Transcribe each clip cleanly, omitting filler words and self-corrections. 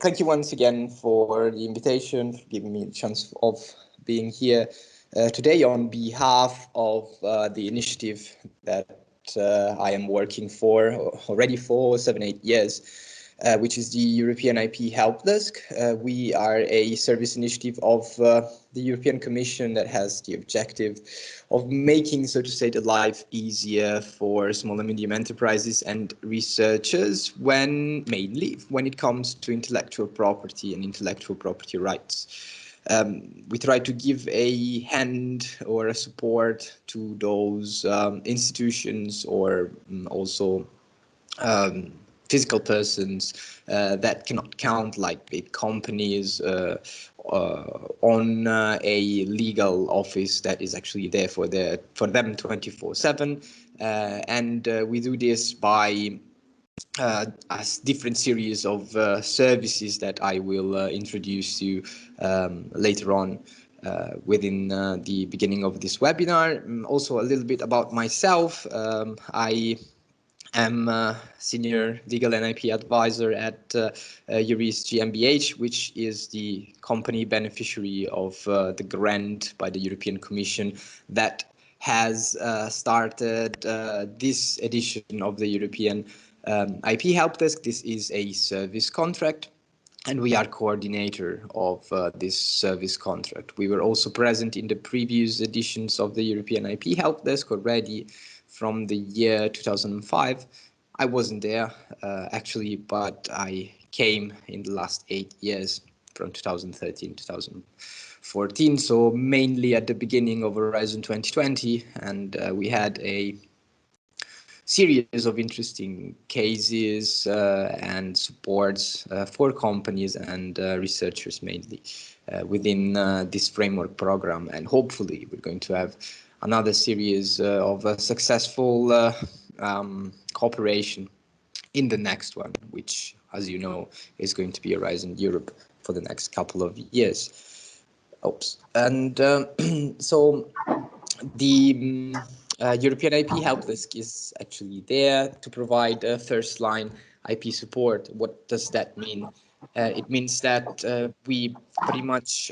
thank you once again for the invitation, for giving me the chance of being here today on behalf of the initiative that I am working for already for 7-8 years, which is the European IP Helpdesk. We are a service initiative of the European Commission that has the objective of making, so to say, the life easier for small and medium enterprises and researchers mainly when it comes to intellectual property and intellectual property rights. We try to give a hand or a support to those institutions or also physical persons that cannot count, like big companies, on a legal office that is actually there for them 24/7, and we do this by a different series of services that I will introduce you later on within the beginning of this webinar. Also a little bit about myself. I'm a senior legal and IP advisor at Juris GmbH, which is the company beneficiary of the grant by the European Commission that has started this edition of the European IP Helpdesk. This is a service contract, and we are coordinator of this service contract. We were also present in the previous editions of the European IP Helpdesk already from the year 2005. I wasn't there actually, but I came in the last 8 years from 2013 to 2014. So mainly at the beginning of Horizon 2020, and we had a series of interesting cases and supports for companies and researchers mainly within this framework program. And hopefully we're going to have another series of successful cooperation in the next one, which, as you know, is going to be Horizon Europe for the next couple of years. Oops. And so the European IP Helpdesk is actually there to provide first line IP support. What does that mean? It means that we pretty much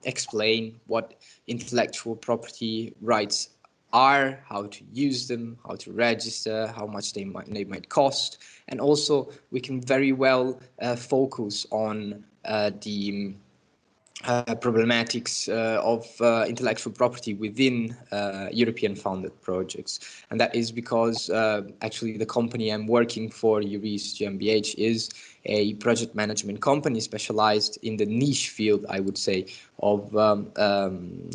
explain what intellectual property rights are, how to use them, how to register, how much they might cost, and also we can very well focus on the problematics of intellectual property within European funded projects. And that is because actually the company I'm working for, Juris GmbH, is a project management company specialized in the niche field, I would say, of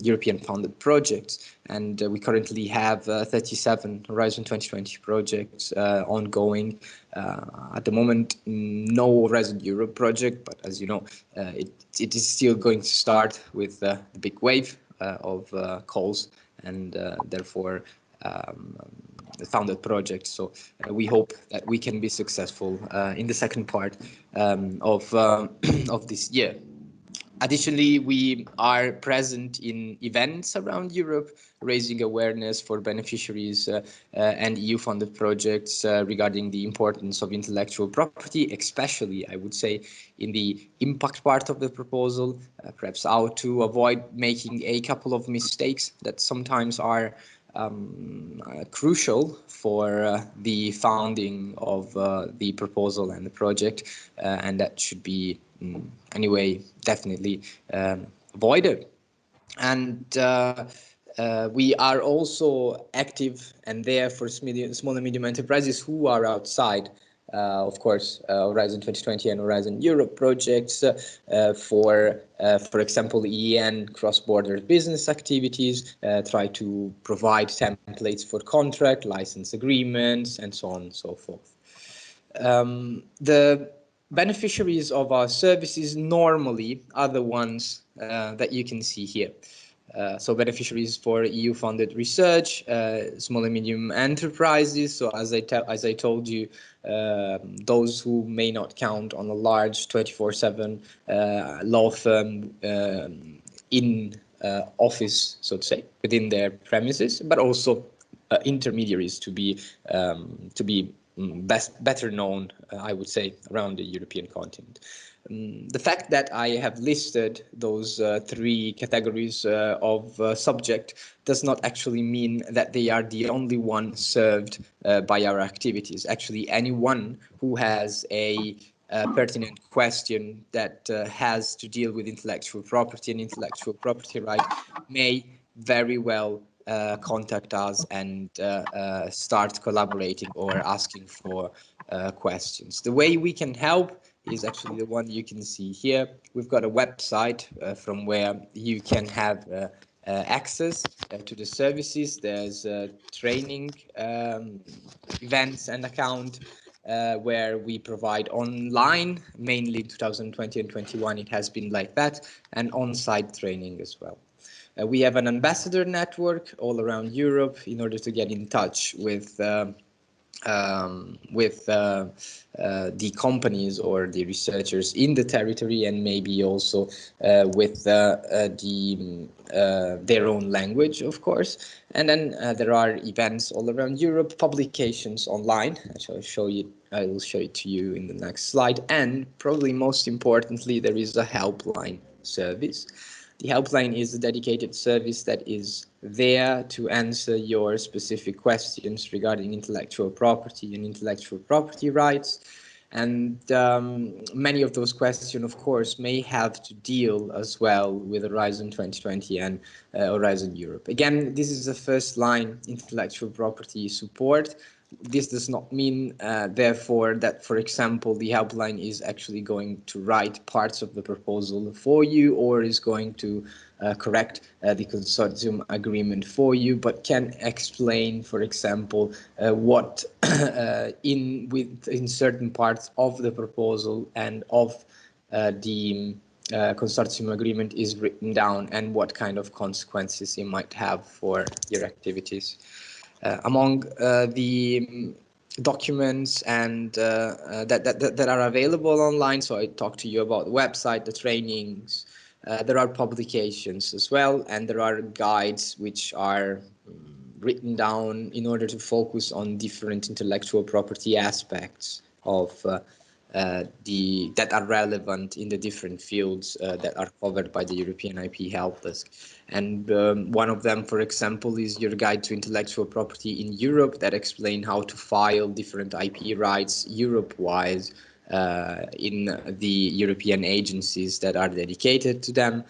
European funded projects. And we currently have 37 Horizon 2020 projects ongoing. At the moment, no Horizon Europe project, but as you know, it is still going to start with the big wave of calls and therefore the founded project. So we hope that we can be successful in the second part of this year. Additionally, we are present in events around Europe, raising awareness for beneficiaries and EU-funded projects regarding the importance of intellectual property, especially, I would say, in the impact part of the proposal, perhaps how to avoid making a couple of mistakes that sometimes are crucial for the founding of the proposal and the project, and that should be anyway definitely avoided. And we are also active and there for small and medium enterprises who are outside of course, Horizon 2020 and Horizon Europe projects for example, EN cross-border business activities, try to provide templates for contract, license agreements, and so on and so forth. The beneficiaries of our services normally are the ones that you can see here. So beneficiaries for EU-funded research, small and medium enterprises. So as I told you, those who may not count on a large 24/7 law firm in office, so to say, within their premises, but also intermediaries to be better known, I would say, around the European continent. The fact that I have listed those three categories of subject does not actually mean that they are the only one served by our activities. Actually, anyone who has a pertinent question that has to deal with intellectual property and intellectual property right may very well contact us and start collaborating or asking for questions. The way we can help is actually the one you can see here. We've got a website from where you can have access to the services. There's training events and account where we provide online, mainly 2020 and 21 it has been like that, and on-site training as well. We have an ambassador network all around Europe in order to get in touch with the companies or the researchers in the territory, and maybe also with their own language, of course. And then there are events all around Europe, publications online. I will show it to you in the next slide. And probably most importantly, there is a helpline service. The helpline is a dedicated service that is there to answer your specific questions regarding intellectual property and intellectual property rights. And many of those questions, of course, may have to deal as well with Horizon 2020 and Horizon Europe. Again, this is the first line intellectual property support. This does not mean, therefore, that, for example, the helpline is actually going to write parts of the proposal for you or is going to correct the consortium agreement for you, but can explain, for example, what in certain parts of the proposal and of the consortium agreement is written down and what kind of consequences it might have for your activities. Among the documents and that are available online, so I talked to you about the website, the trainings, there are publications as well, and there are guides which are written down in order to focus on different intellectual property aspects of that are relevant in the different fields that are covered by the European IP Helpdesk. And one of them, for example, is your guide to intellectual property in Europe that explain how to file different IP rights Europe-wise in the European agencies that are dedicated to them.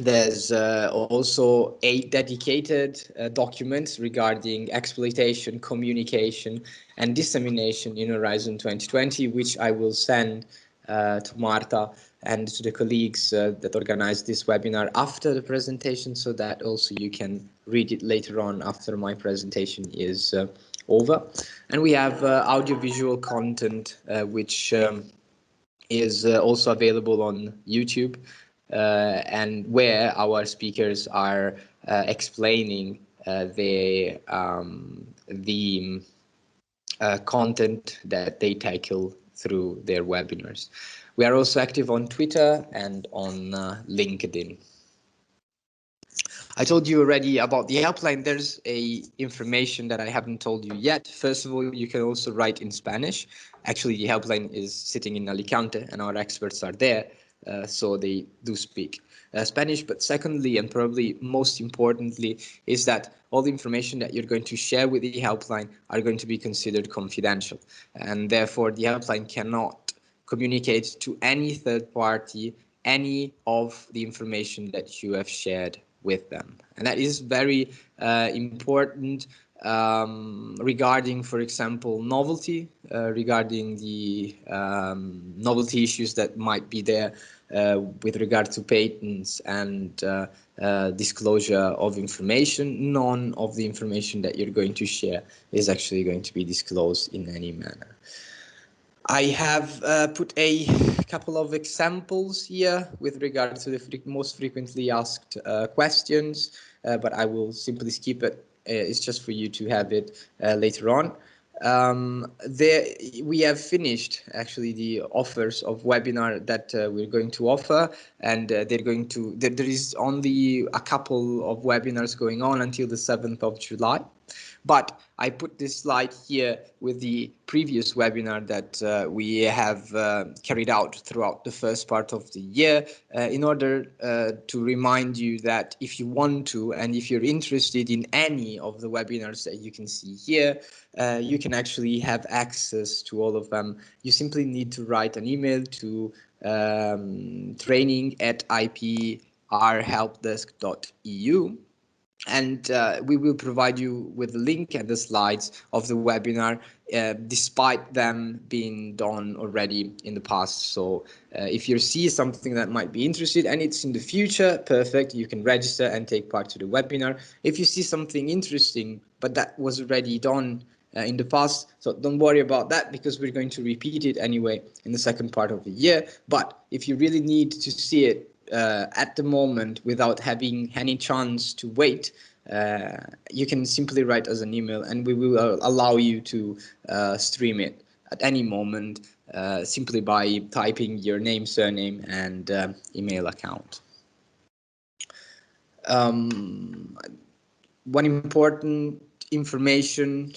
There's also 8 dedicated documents regarding exploitation, communication, and dissemination in Horizon 2020, which I will send to Marta and to the colleagues that organized this webinar after the presentation, so that also you can read it later on after my presentation is over. And we have audiovisual content, which is also available on YouTube. And where our speakers are explaining the content that they tackle through their webinars. We are also active on Twitter and on LinkedIn. I told you already about the helpline. There's information that I haven't told you yet. First of all, you can also write in Spanish. Actually, the helpline is sitting in Alicante and our experts are there. So they do speak Spanish. But secondly, and probably most importantly, is that all the information that you're going to share with the helpline are going to be considered confidential. And therefore, the helpline cannot communicate to any third party any of the information that you have shared with them. And that is very important regarding, for example, novelty, regarding the novelty issues that might be there with regard to patents and disclosure of information. None of the information that you're going to share is actually going to be disclosed in any manner. I have put a couple of examples here with regard to the most frequently asked questions, but I will simply skip it. It's just for you to have it later on. We have finished actually the offers of webinar that we're going to offer, and there is only a couple of webinars going on until the 7th of July. But I put this slide here with the previous webinar that we have carried out throughout the first part of the year in order to remind you that if you want to, and if you're interested in any of the webinars that you can see here, you can actually have access to all of them. You simply need to write an email to training@iprhelpdesk.eu. And we will provide you with the link and the slides of the webinar, despite them being done already in the past. So if you see something that might be interested and it's in the future, perfect, you can register and take part to the webinar. If you see something interesting, but that was already done in the past, so don't worry about that, because we're going to repeat it anyway in the second part of the year. But if you really need to see it at the moment without having any chance to wait, you can simply write us an email and we will allow you to stream it at any moment, simply by typing your name, surname, and email account. One important information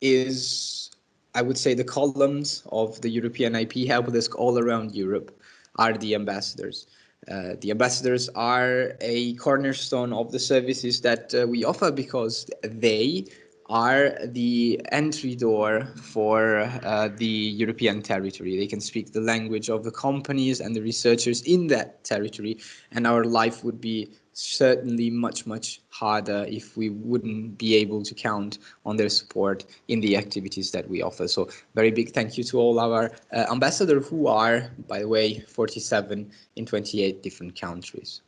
is, I would say, the columns of the European IP Helpdesk all around Europe are the ambassadors. The ambassadors are a cornerstone of the services that we offer, because they are the entry door for the European territory. They can speak the language of the companies and the researchers in that territory, and our life would be certainly much, much harder if we wouldn't be able to count on their support in the activities that we offer. So very big thank you to all our ambassadors, who are, by the way, 47 in 28 different countries.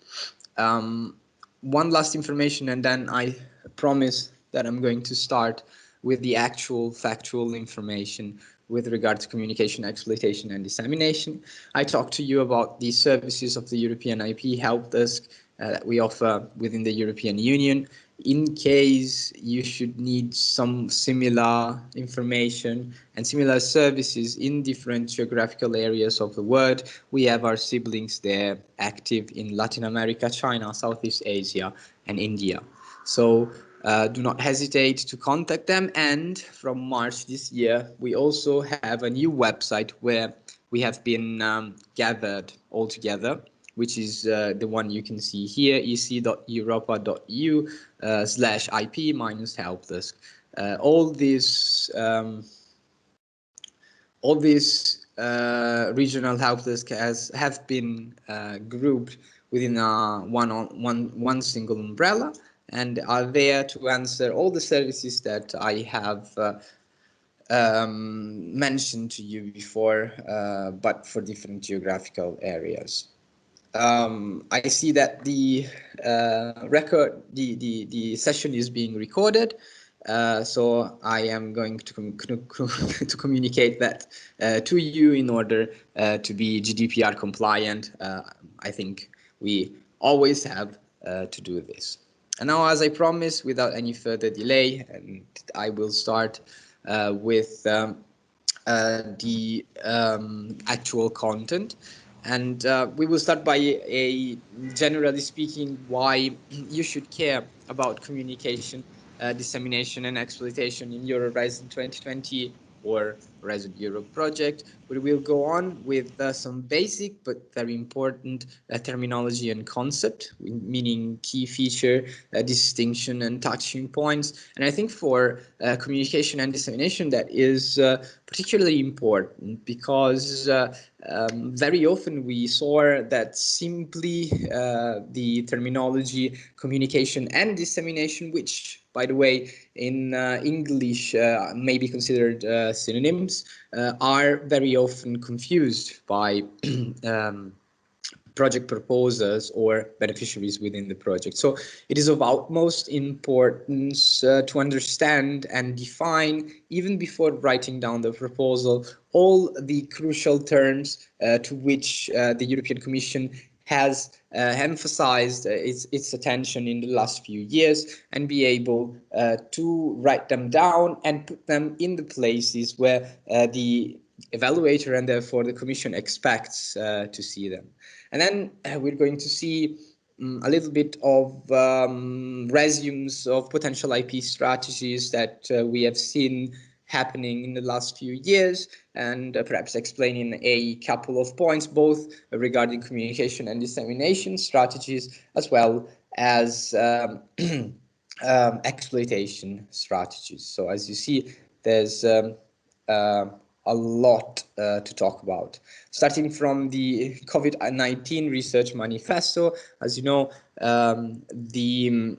One last information, and then I promise that I'm going to start with the actual factual information with regard to communication, exploitation, and dissemination. I talked to you about the services of the European IP Helpdesk that we offer within the European Union. In case you should need some similar information and similar services in different geographical areas of the world, we have our siblings there active in Latin America, China, Southeast Asia, and India. So do not hesitate to contact them. And from March this year, we also have a new website where we have been gathered all together, which is the one you can see here, ec.europa.eu/IP-helpdesk. All these regional helpdesk have been grouped within one single umbrella, and are there to answer all the services that I have mentioned to you before, but for different geographical areas. I see that the session is being recorded, so I am going to communicate that to you in order to be GDPR compliant. I think we always have to do this. And now, as I promised, without any further delay, and I will start with the actual content. And we will start by generally speaking, why you should care about communication, dissemination, and exploitation in your Horizon 2020 or Horizon Europe project. We will go on with some basic but very important terminology and concept, meaning key feature, distinction, and touching points. And I think for communication and dissemination, that is particularly important, because very often we saw that simply the terminology communication and dissemination, which, by the way, in English may be considered synonyms, are very often confused by project proposers or beneficiaries within the project. So it is of utmost importance to understand and define, even before writing down the proposal, all the crucial terms to which the European Commission has emphasized its attention in the last few years, and be able to write them down and put them in the places where the evaluator and therefore the Commission expects to see them. And then we're going to see a little bit of resumes of potential IP strategies that we have seen happening in the last few years, and perhaps explaining a couple of points, both regarding communication and dissemination strategies, as well as exploitation strategies. So as you see, there's a lot to talk about. Starting from the COVID-19 Research Manifesto, as you know, the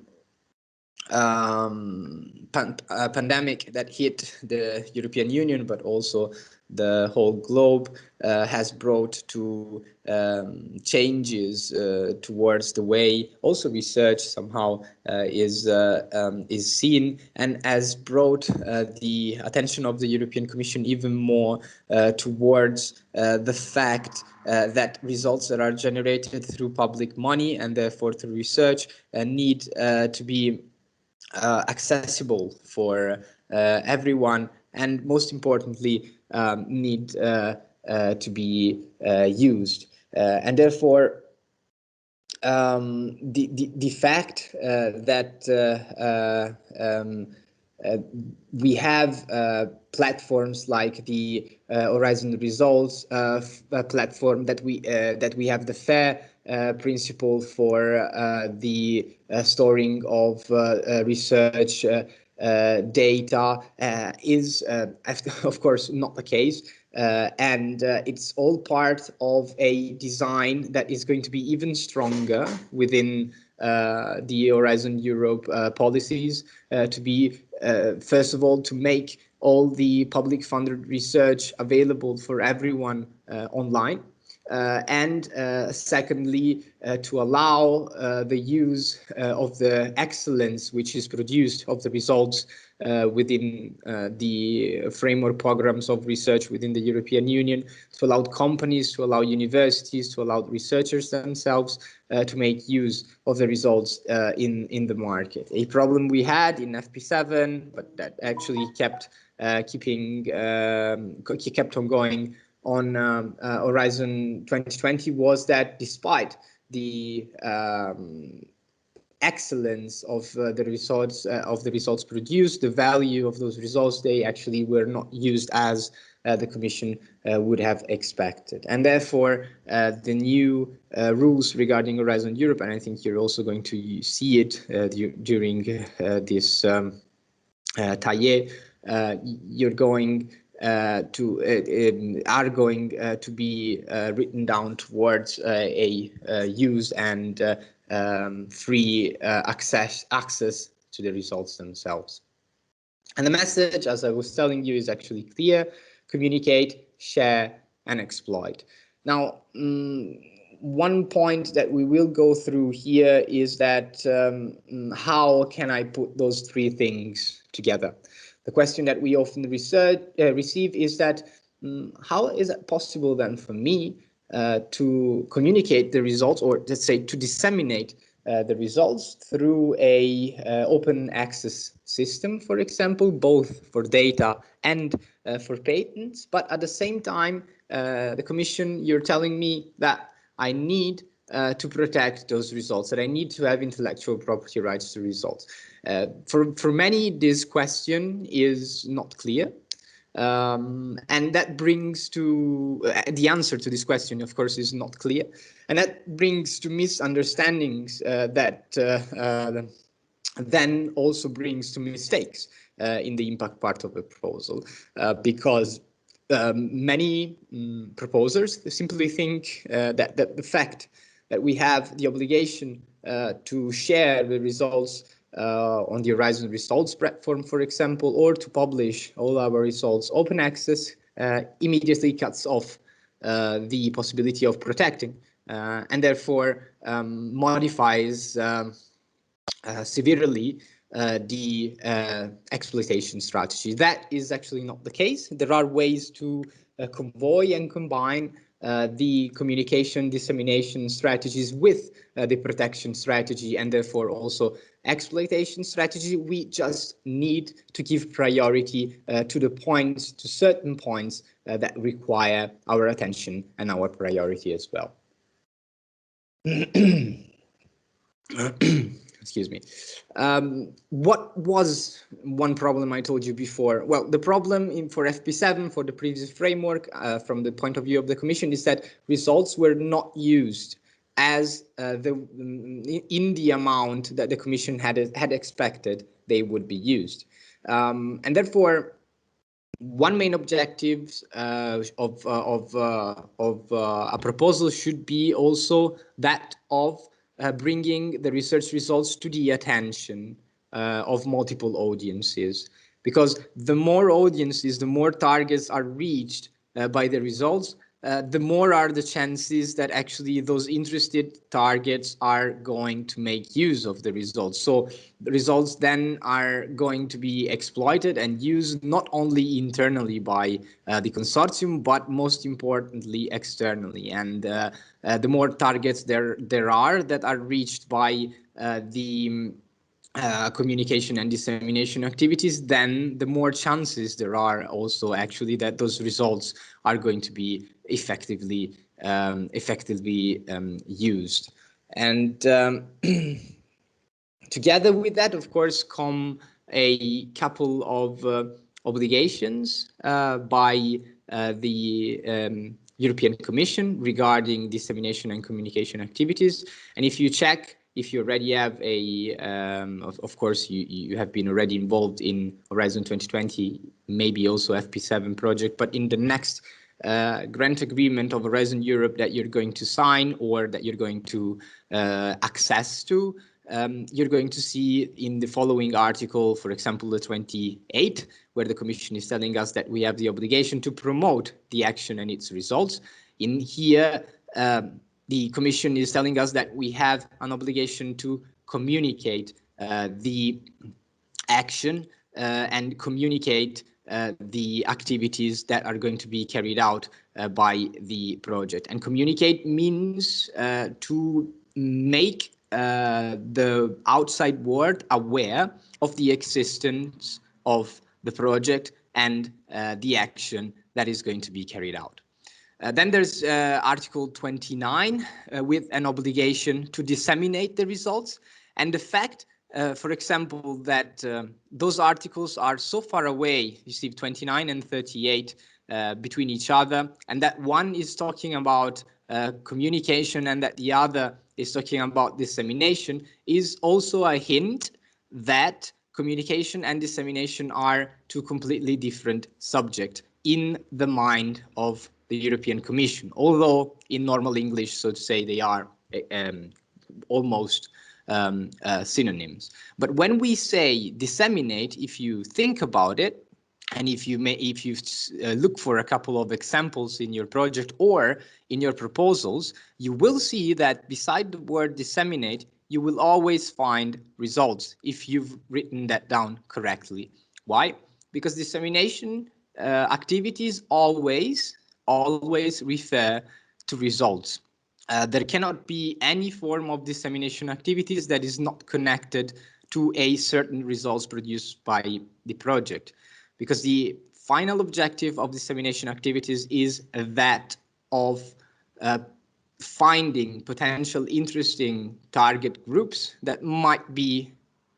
pandemic that hit the European Union, but also the whole globe, has brought to changes towards the way also research somehow is seen, and has brought the attention of the European Commission even more towards the fact that results that are generated through public money and therefore through research need to be accessible for everyone, and most importantly need to be used, and therefore the fact that we have platforms like the Horizon Results platform, that we have the FAIR principle for the storing of research data is of course not the case, and it's all part of a design that is going to be even stronger within the Horizon Europe policies, to be first of all to make all the public funded research available for everyone online, and secondly to allow the use of the excellence which is produced of the results within the framework programs of research within the European Union, to allow companies, to allow universities, to allow researchers themselves to make use of the results in the market. A problem we had in FP7, but that actually kept on going on Horizon 2020, was that despite the excellence of the results produced, the value of those results, they actually were not used as the Commission would have expected. And therefore, the new rules regarding Horizon Europe, and I think you're also going to see it during this taille, you're going are going to be written down towards a use and free access to the results themselves. And the message, as I was telling you, is actually clear: communicate, share, and exploit. Now, one point that we will go through here is that how can I put those three things together? The question that we often receive is that how is it possible then for me to communicate the results, or let's say to disseminate the results through a open access system, for example, both for data and for patents, but at the same time the Commission, you're telling me that I need to protect those results, that I need to have intellectual property rights to results. For many, this question is not clear. And that brings to the answer to this question, of course, is not clear. And that brings to misunderstandings that then also brings to mistakes in the impact part of the proposal, because many proposers simply think that the fact that we have the obligation to share the results on the Horizon Results platform, for example, or to publish all our results open access, immediately cuts off the possibility of protecting, and therefore modifies severely the exploitation strategy. That is actually not the case. There are ways to convoy and combine the communication dissemination strategies with the protection strategy, and therefore also exploitation strategy. We just need to give priority to the points, to certain points that require our attention and our priority as well. Excuse me. What was one problem I told you before? Well, the problem for FP7, for the previous framework, from the point of view of the Commission, is that results were not used as in the amount that the Commission had expected they would be used. And therefore, one main objective of a proposal should be also that of bringing the research results to the attention of multiple audiences, because the more audiences, the more targets are reached by the results, the more are the chances that actually those interested targets are going to make use of the results. So the results then are going to be exploited and used not only internally by the consortium, but most importantly externally. And the more targets there are that are reached by the communication and dissemination activities, then the more chances there are also actually that those results are going to be effectively used. And together with that, of course, come a couple of obligations by the European Commission regarding dissemination and communication activities. And if you check, if you already have a, of course, you have been already involved in Horizon 2020, maybe also FP7 project, but in the next grant agreement of Horizon Europe that you're going to sign or that you're going to access to, you're going to see in the following article, for example, the 28, where the Commission is telling us that we have the obligation to promote the action and its results. In here, the Commission is telling us that we have an obligation to communicate the action and communicate the activities that are going to be carried out by the project. And communicate means to make the outside world aware of the existence of the project and the action that is going to be carried out. Then there's Article 29 with an obligation to disseminate the results, and the fact, for example, that those articles are so far away, you see 29 and 38 between each other, and that one is talking about communication and that the other is talking about dissemination, is also a hint that communication and dissemination are two completely different subjects in the mind of the European Commission, although in normal English, so to say, they are almost synonyms. But when we say disseminate, if you think about it, and if you look for a couple of examples in your project or in your proposals, you will see that beside the word disseminate, you will always find results if you've written that down correctly. Why? Because dissemination activities always refer to results. There cannot be any form of dissemination activities that is not connected to a certain results produced by the project, because the final objective of dissemination activities is that of finding potential interesting target groups that might be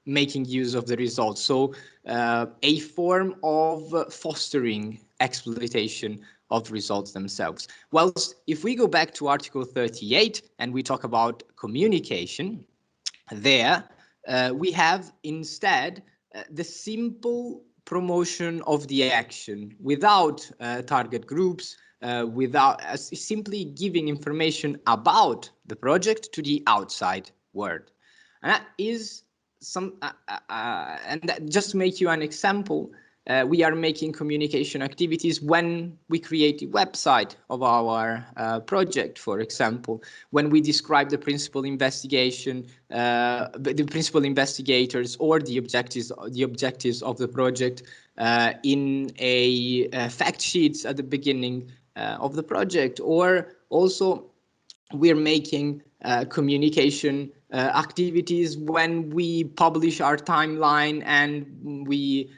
making use of the results. So a form of fostering exploitation of results themselves. Whilst if we go back to Article 38 and we talk about communication, there we have instead the simple promotion of the action without target groups, without simply giving information about the project to the outside world. And that is and that, just to make you an example, we are making communication activities when we create the website of our project, for example, when we describe the principal investigation, the principal investigators or the objectives of the project in a fact sheets at the beginning of the project, or also we're making communication activities when we publish our timeline and we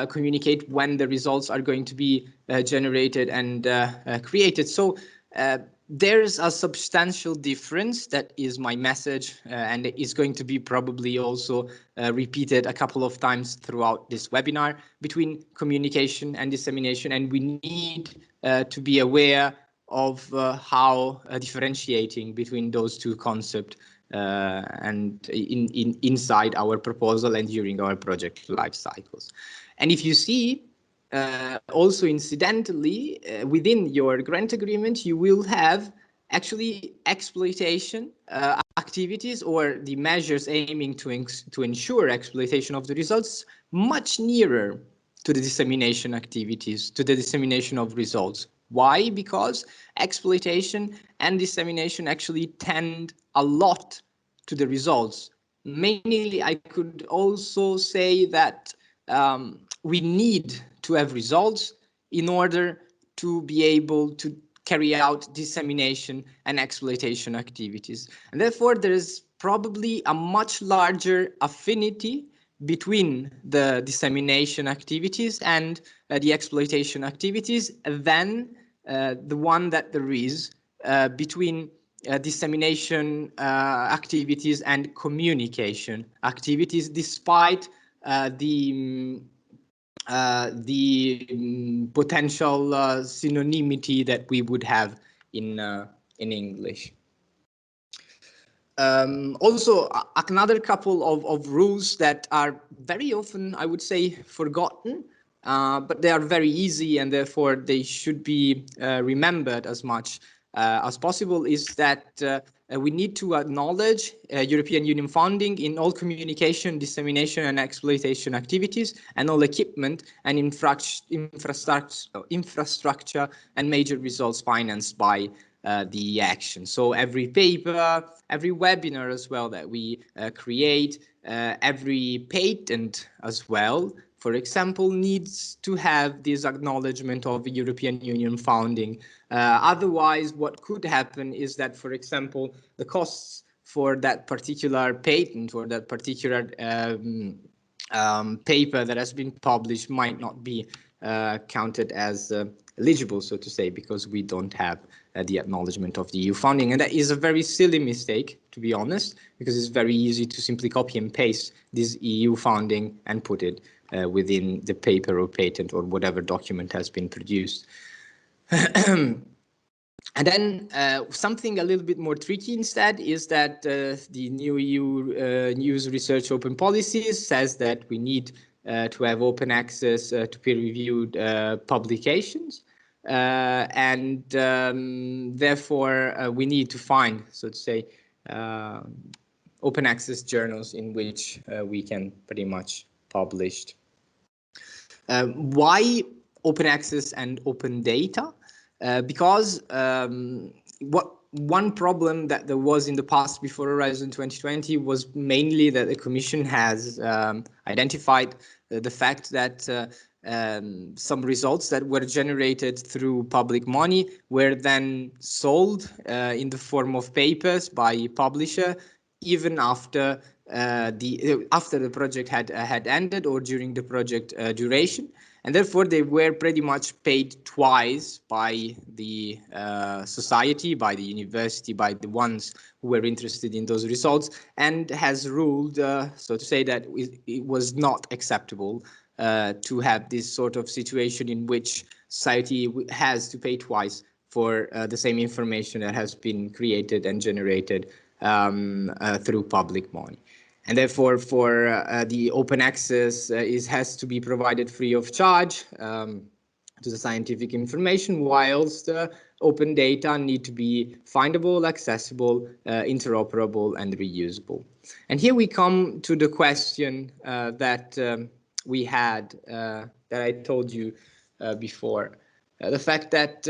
communicate when the results are going to be generated and created. So there's a substantial difference. That is my message, and it is going to be probably also repeated a couple of times throughout this webinar, between communication and dissemination, and we need to be aware of how differentiating between those two concepts and inside our proposal and during our project life cycles. And if you see, also incidentally, within your grant agreement, you will have actually exploitation activities, or the measures aiming to ensure exploitation of the results, much nearer to the dissemination activities, to the dissemination of results. Why? Because exploitation and dissemination actually tend a lot to the results. Mainly, I could also say that we need to have results in order to be able to carry out dissemination and exploitation activities. And therefore, there is probably a much larger affinity between the dissemination activities and the exploitation activities than the one that there is between dissemination activities and communication activities, despite the potential synonymity that we would have in English. Also, another couple of rules that are very often, I would say, forgotten, but they are very easy, and therefore they should be remembered as much as possible, is that we need to acknowledge European Union funding in all communication, dissemination and exploitation activities, and all equipment and infrastructure and major results financed by the action. So every paper, every webinar as well that we create, every patent as well, for example, needs to have this acknowledgement of European Union funding. Otherwise, what could happen is that, for example, the costs for that particular patent or that particular paper that has been published might not be counted as eligible, so to say, because we don't have the acknowledgement of the EU funding. And that is a very silly mistake, to be honest, because it's very easy to simply copy and paste this EU funding and put it within the paper or patent or whatever document has been produced. And then something a little bit more tricky instead is that the new EU News Research Open Policies says that we need to have open access to peer-reviewed publications. And therefore, we need to find, so to say, open access journals in which we can pretty much publish. Why open access and open data? Because one problem that there was in the past before Horizon 2020 was mainly that the Commission has identified the fact that some results that were generated through public money were then sold in the form of papers by publisher, even after the project had ended or during the project duration. And therefore, they were pretty much paid twice by the society, by the university, by the ones who were interested in those results, and has ruled, so to say, that it was not acceptable to have this sort of situation in which society has to pay twice for the same information that has been created and generated through public money. And therefore, for the open access, has to be provided free of charge to the scientific information, whilst open data need to be findable, accessible, interoperable, and reusable. And here we come to the question that we had, that I told you before. The fact that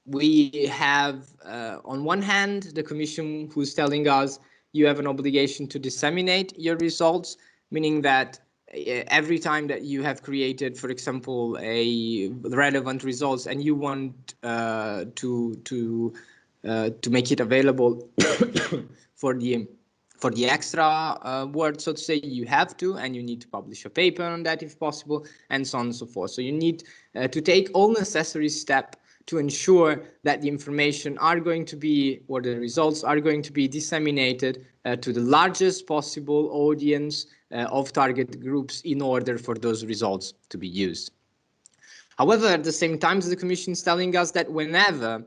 we have, on one hand, the Commission who's telling us you have an obligation to disseminate your results, meaning that every time that you have created, for example, a relevant results and you want to make it available for the extra word, so to say, you have to, and you need to publish a paper on that if possible, and so on and so forth. So you need to take all necessary steps to ensure that the information are going to be, or the results are going to be disseminated to the largest possible audience of target groups in order for those results to be used. However, at the same time, the Commission is telling us that whenever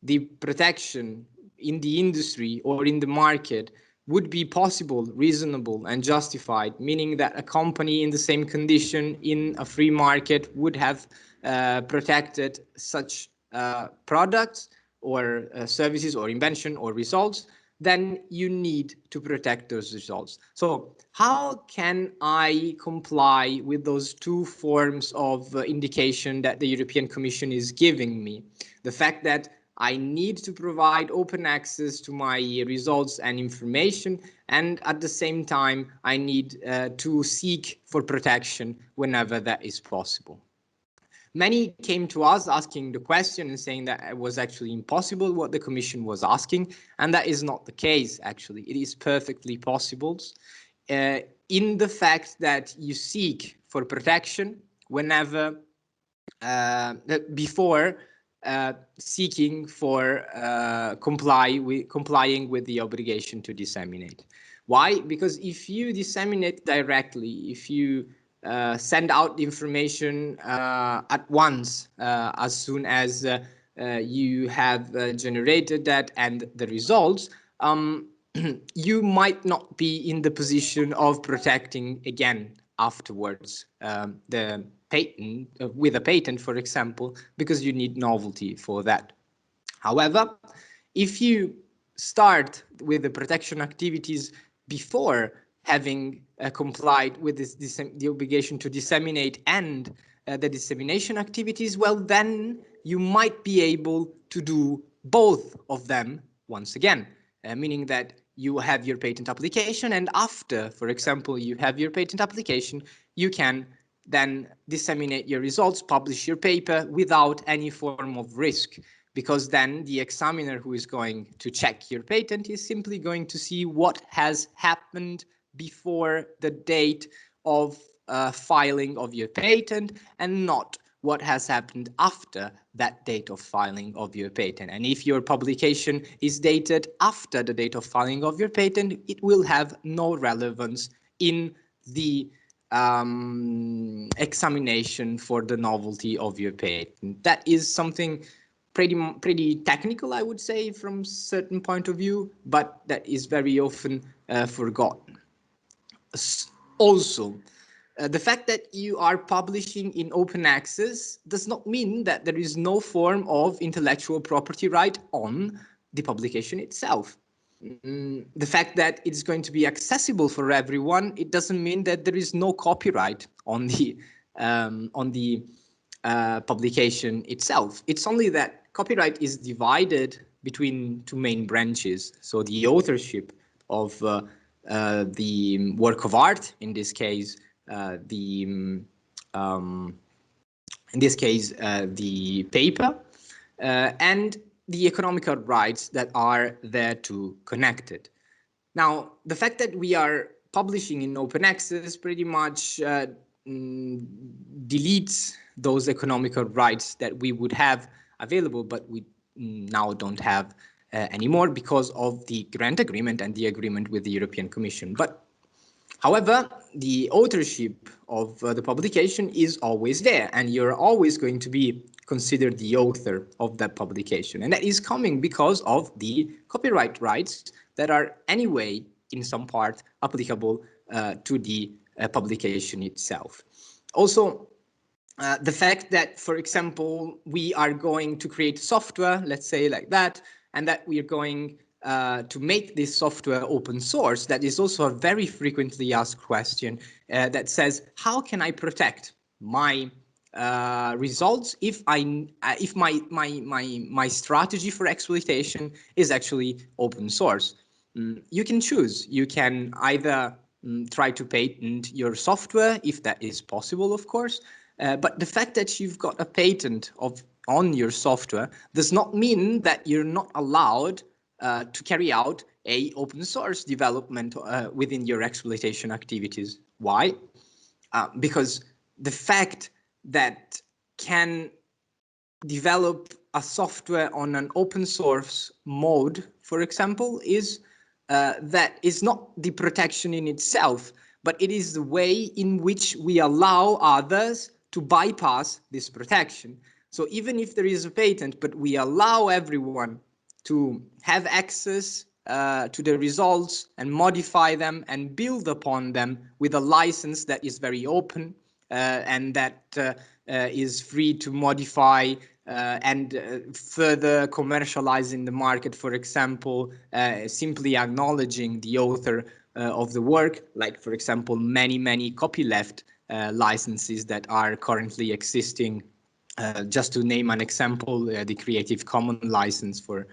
the protection in the industry or in the market would be possible, reasonable, and justified, meaning that a company in the same condition in a free market would have protected such products or services or invention or results, then you need to protect those results. So how can I comply with those two forms of indication that the European Commission is giving me? The fact that I need to provide open access to my results and information, and at the same time, I need to seek for protection whenever that is possible. Many came to us asking the question and saying that it was actually impossible what the Commission was asking, and that is not the case, actually. It is perfectly possible in the fact that you seek for protection whenever, before seeking for complying with the obligation to disseminate. Why? Because if you disseminate directly, if you send out the information at once, as soon as you have generated that and the results, you might not be in the position of protecting again afterwards the patent, with a patent, for example, because you need novelty for that. However, if you start with the protection activities before having complied with the obligation to disseminate and the dissemination activities, well, then you might be able to do both of them once again, meaning that you have your patent application, and after, for example, you have your patent application, you can then disseminate your results, publish your paper without any form of risk, because then the examiner who is going to check your patent is simply going to see what has happened before the date of filing of your patent and not what has happened after that date of filing of your patent. And if your publication is dated after the date of filing of your patent, it will have no relevance in the examination for the novelty of your patent. That is something pretty technical, I would say, from a certain point of view, but that is very often forgotten. Also, the fact that you are publishing in open access does not mean that there is no form of intellectual property right on the publication itself. The fact that it's going to be accessible for everyone, it doesn't mean that there is no copyright on the publication itself. It's only that copyright is divided between two main branches. So the authorship of the work of art, in this case, the paper, and the economical rights that are there to connect it. Now, the fact that we are publishing in open access pretty much deletes those economical rights that we would have available, but we now don't have anymore because of the grant agreement and the agreement with the European Commission. But however, the authorship of the publication is always there, and you're always going to be considered the author of that publication. And that is coming because of the copyright rights that are anyway, in some part, applicable to the publication itself. Also, the fact that, for example, we are going to create software, let's say like that, and that we are going to make this software open source, that is also a very frequently asked question that says, how can I protect my results if my strategy for exploitation is actually open source? You can choose. You can either try to patent your software, if that is possible, of course, but the fact that you've got a patent on your software does not mean that you're not allowed to carry out a open source development within your exploitation activities. Why? Because the fact that can develop a software on an open source mode, for example, is that is not the protection in itself, but it is the way in which we allow others to bypass this protection. So even if there is a patent, but we allow everyone to have access to the results and modify them and build upon them with a license that is very open and that is free to modify and further commercialize in the market, for example, simply acknowledging the author of the work, like, for example, many copyleft licenses that are currently existing. Just to name an example, the Creative Commons license for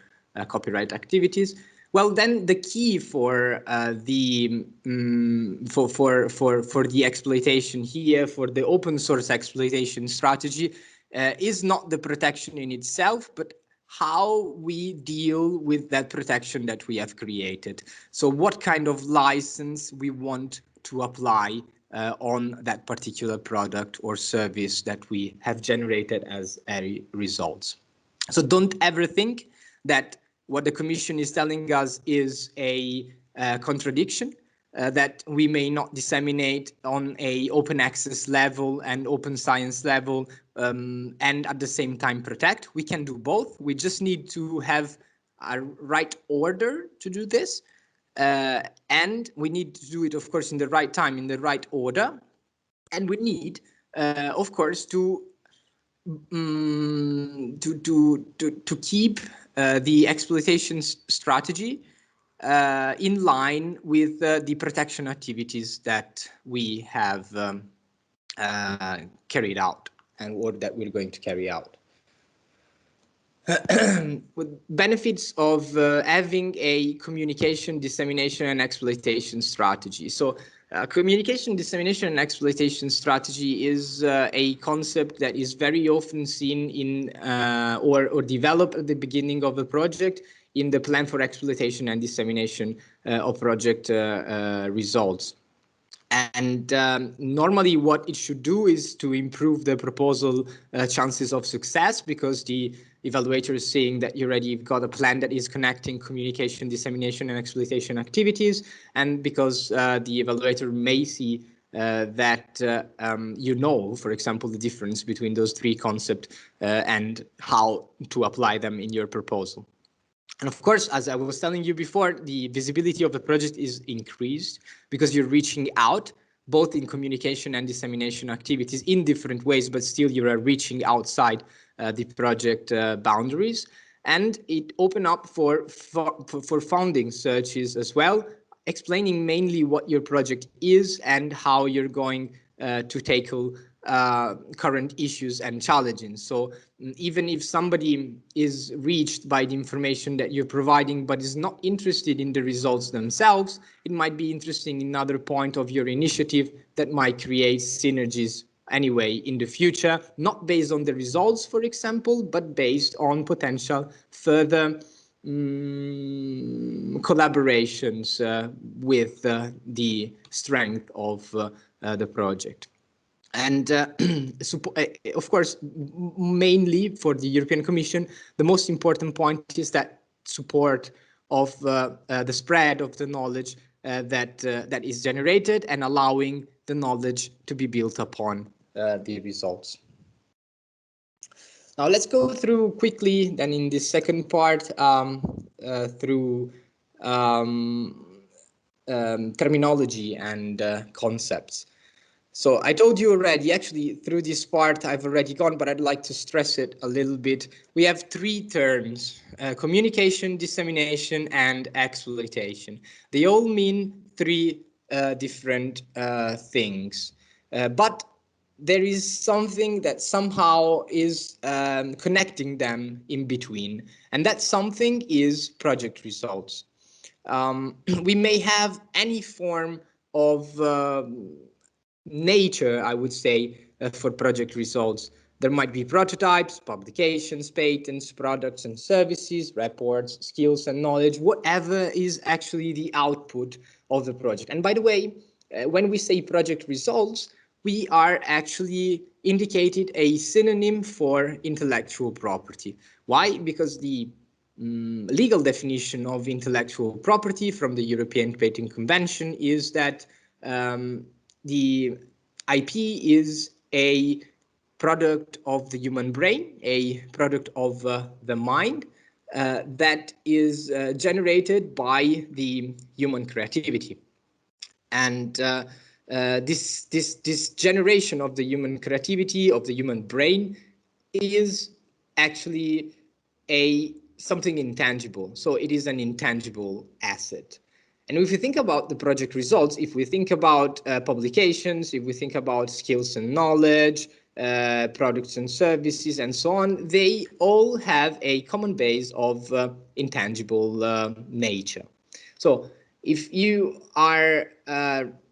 copyright activities. Well, then the key for the exploitation here, for the open source exploitation strategy, is not the protection in itself, but how we deal with that protection that we have created. So what kind of license we want to apply on that particular product or service that we have generated as a result. So don't ever think that what the Commission is telling us is a contradiction, that we may not disseminate on a open access level and open science level and at the same time protect. We can do both. We just need to have a right order to do this. And we need to do it, of course, in the right time, in the right order. And we need, of course, to keep the exploitation strategy in line with the protection activities that we have carried out or that we're going to carry out. With benefits of having a communication, dissemination, and exploitation strategy. So communication, dissemination, and exploitation strategy is a concept that is very often seen in or developed at the beginning of a project in the plan for exploitation and dissemination of project results. And normally what it should do is to improve the proposal chances of success, because the evaluator is seeing that you already got a plan that is connecting communication, dissemination, and exploitation activities, and because the evaluator may see that you know, for example, the difference between those three concepts and how to apply them in your proposal. And of course, as I was telling you before, the visibility of the project is increased because you're reaching out both in communication and dissemination activities in different ways, but still you are reaching outside the project boundaries. And it opened up for funding searches as well, explaining mainly what your project is and how you're going to tackle current issues and challenges. So even if somebody is reached by the information that you're providing but is not interested in the results themselves, it might be interesting in another point of your initiative that might create synergies anyway in the future, not based on the results, for example, but based on potential further collaborations with the strength of the project. And of course, mainly for the European Commission, the most important point is that support of the spread of the knowledge that is generated and allowing the knowledge to be built upon the results. Now let's go through quickly, then in this second part, through terminology and concepts. So I told you already, actually, through this part, I've already gone, but I'd like to stress it a little bit. We have three terms: communication, dissemination, and exploitation. They all mean three different things, but there is something that somehow is connecting them in between, and that something is project results. We may have any form of nature, I would say, for project results. There might be prototypes, publications, patents, products and services, reports, skills and knowledge, whatever is actually the output of the project. And by the way, when we say project results, we are actually indicated a synonym for intellectual property. Why? Because the legal definition of intellectual property from the European Patent Convention is that the IP is a product of the human brain, a product of the mind that is generated by the human creativity. And this generation of the human creativity, of the human brain, is actually something intangible. So it is an intangible asset. And if you think about the project results, if we think about publications, if we think about skills and knowledge, products and services, and so on, they all have a common base of intangible nature. So if you are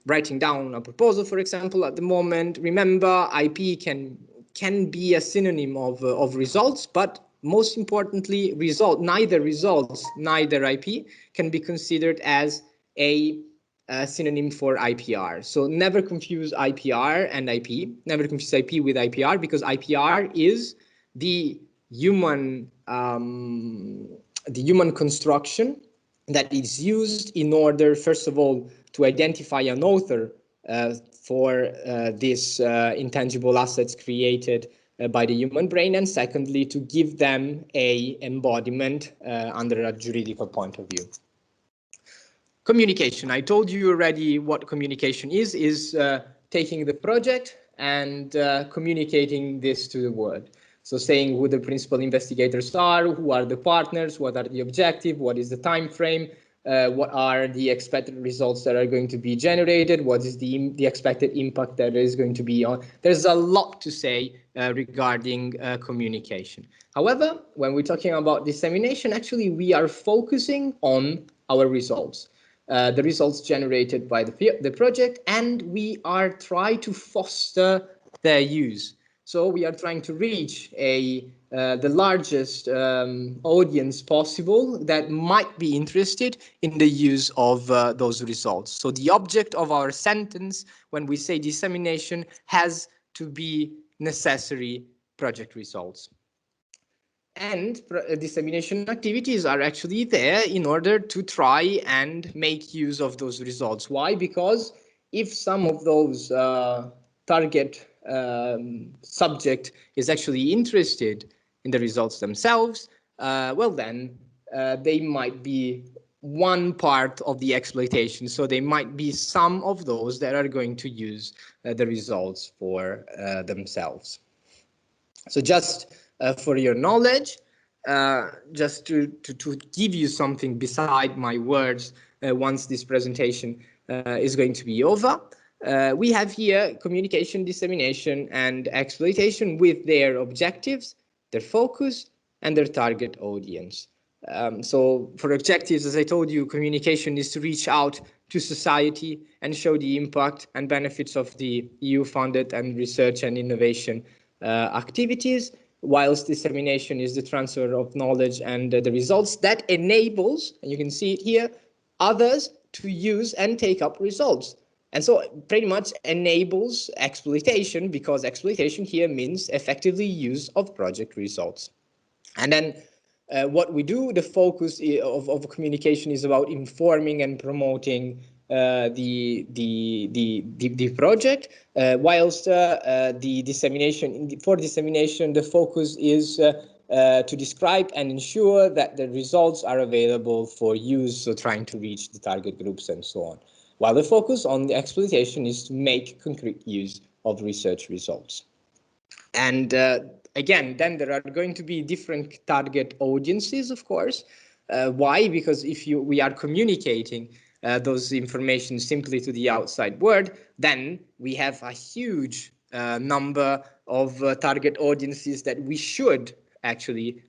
writing down a proposal, for example, at the moment, remember IP can be a synonym of results, but most importantly, neither results, neither IP can be considered as a synonym for IPR. So never confuse IPR and IP. Never confuse IP with IPR, because IPR is the human construction that is used in order, first of all, to identify an author for these intangible assets created by the human brain, and secondly, to give them a embodiment under a juridical point of view. Communication. I told you already what communication is taking the project and communicating this to the world. So saying who the principal investigators are, who are the partners, what are the objectives, what is the time frame, what are the expected results that are going to be generated, what is the expected impact that is going to be on. There's a lot to say regarding communication. However, when we're talking about dissemination, actually we are focusing on our results. The results generated by the project, and we are trying to foster their use. So we are trying to reach the largest audience possible that might be interested in the use of those results. So the object of our sentence, when we say dissemination, has to be necessary project results. And dissemination activities are actually there in order to try and make use of those results. Why? Because if some of those target subject is actually interested in the results themselves, well then they might be one part of the exploitation. So they might be some of those that are going to use the results for themselves. So just for your knowledge, just to give you something beside my words once this presentation is going to be over, we have here communication, dissemination, and exploitation with their objectives, their focus, and their target audience. So for objectives, as I told you, communication is to reach out to society and show the impact and benefits of the EU-funded and research and innovation activities, whilst dissemination is the transfer of knowledge and the results that enables, and you can see it here, others to use and take up results. And so pretty much enables exploitation, because exploitation here means effectively use of project results. And then what we do, the focus of communication is about informing and promoting the project, whilst the dissemination, for dissemination, the focus is to describe and ensure that the results are available for use, so trying to reach the target groups and so on. While the focus on the exploitation is to make concrete use of research results. And again, then there are going to be different target audiences, of course. Why? Because if we are communicating those information simply to the outside world, then we have a huge number of target audiences that we should actually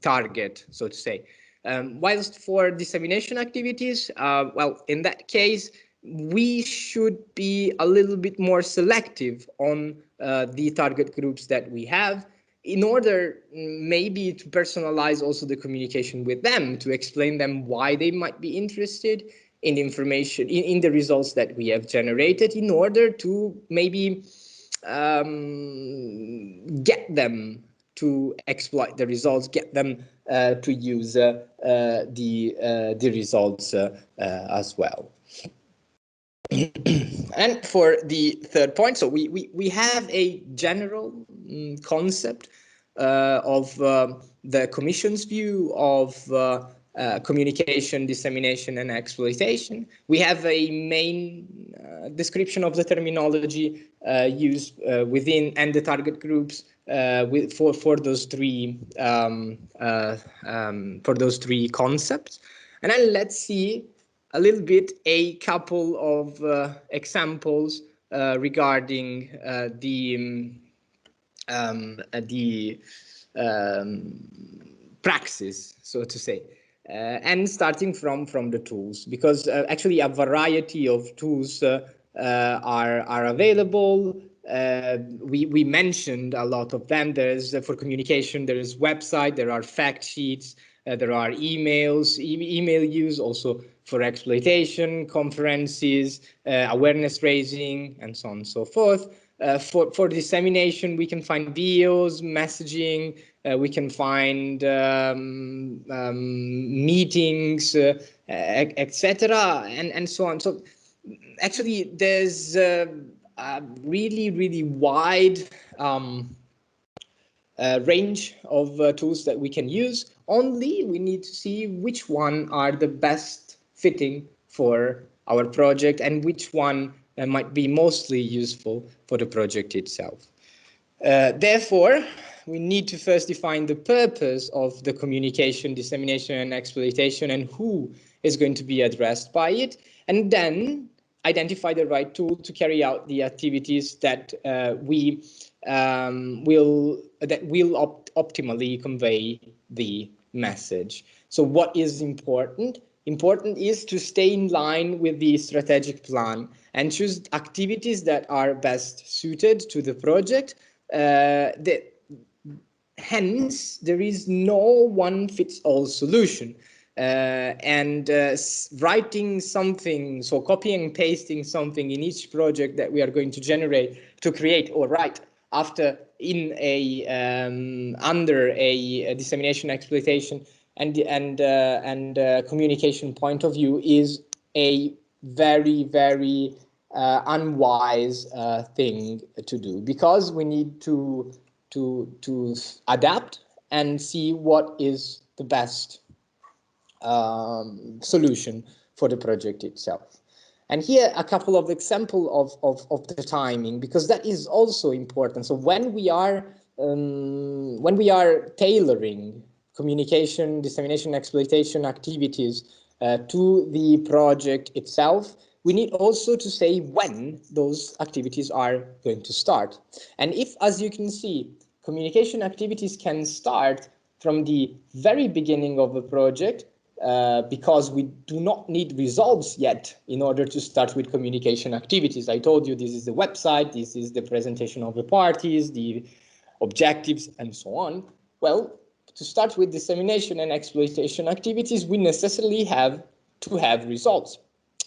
target, so to say. Whilst for dissemination activities, well, in that case, we should be a little bit more selective on the target groups that we have, in order maybe to personalize also the communication with them, to explain them why they might be interested in the information, in the results that we have generated, in order to maybe get them to exploit the results, get them to use the results as well. And for the third point, so we have a general concept of the Commission's view of communication, dissemination, and exploitation. We have a main description of the terminology used within and the target groups for those three concepts. And then let's see a little bit a couple of examples regarding the praxis, so to say, and starting from the tools, because actually a variety of tools are available. We mentioned a lot of them. There's for communication, there is website, there are fact sheets, there are emails, email use also for exploitation, conferences, awareness raising, and so on and so forth. For dissemination, we can find videos, messaging, we can find meetings, etc., and so on. So actually, there's a really wide range of tools that we can use. Only we need to see which one are the best fitting for our project and which one might be mostly useful for the project itself. Therefore, we need to first define the purpose of the communication, dissemination, and exploitation, and who is going to be addressed by it, and then identify the right tool to carry out the activities that will optimally convey the message. So what is important? Important is to stay in line with the strategic plan and choose activities that are best suited to the project. Hence, there is no one-fits-all solution. Writing something, so copying and pasting something in each project that we are going to generate, to create or write after in a under a dissemination, exploitation, and communication point of view is a very unwise thing to do, because we need to adapt and see what is the best solution for the project itself. And here a couple of examples of the timing, because that is also important. So when we are tailoring communication, dissemination, exploitation activities to the project itself, we need also to say when those activities are going to start. And if, as you can see, communication activities can start from the very beginning of a project, because we do not need results yet in order to start with communication activities. I told you this is the website, this is the presentation of the parties, the objectives, and so on. Well, to start with dissemination and exploitation activities, we necessarily have to have results.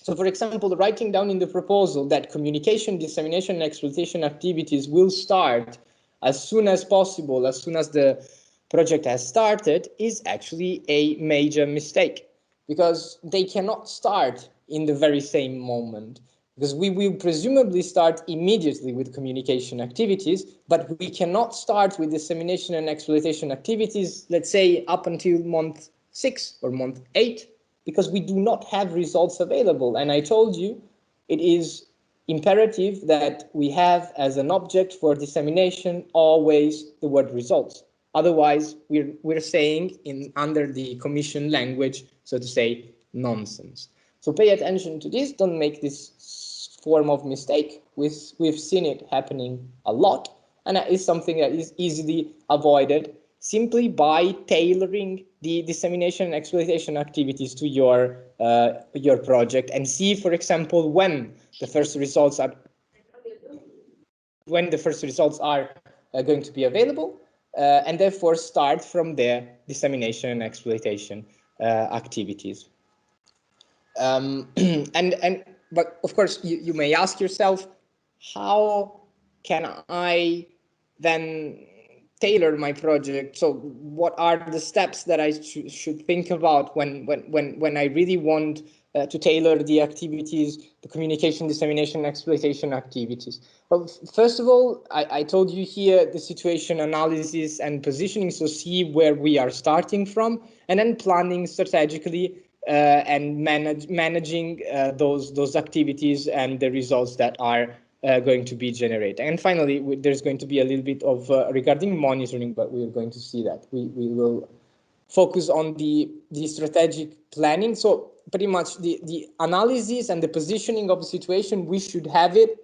So, for example, writing down in the proposal that communication, dissemination, and exploitation activities will start as soon as possible, as soon as the project has started, is actually a major mistake, because they cannot start in the very same moment, because we will presumably start immediately with communication activities, but we cannot start with dissemination and exploitation activities, let's say up until month 6 or month 8, because we do not have results available. And I told you it is imperative that we have as an object for dissemination always the word results. Otherwise, we're saying under the Commission language, so to say, nonsense. So pay attention to this. Don't make this form of mistake. We've seen it happening a lot, and that is something that is easily avoided simply by tailoring the dissemination and exploitation activities to your project, and see, for example, when the first results are going to be available. And therefore start from their dissemination and exploitation activities. But of course, you may ask yourself, how can I then tailor my project? So what are the steps that I should think about when I really want to tailor the activities, the communication, dissemination, exploitation activities? Well, first of all, I told you here the situation analysis and positioning, so see where we are starting from, and then planning strategically and managing those activities and the results that are going to be generated. And finally, there's going to be a little bit of regarding monitoring, but we're going to see that. We will focus on the strategic planning. So pretty much the analysis and the positioning of the situation, we should have it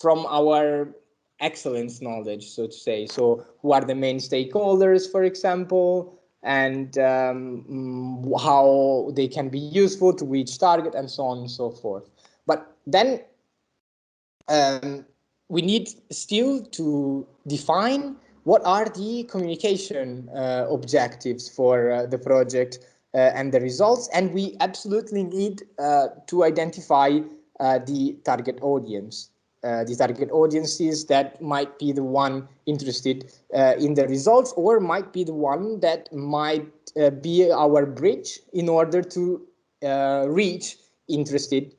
from our excellence knowledge, so to say. So who are the main stakeholders, for example, and how they can be useful to reach target, and so on and so forth. But then we need still to define what are the communication objectives for the project and the results, and we absolutely need to identify the target audience. The target audiences that might be the one interested in the results, or might be the one that might be our bridge in order to reach interested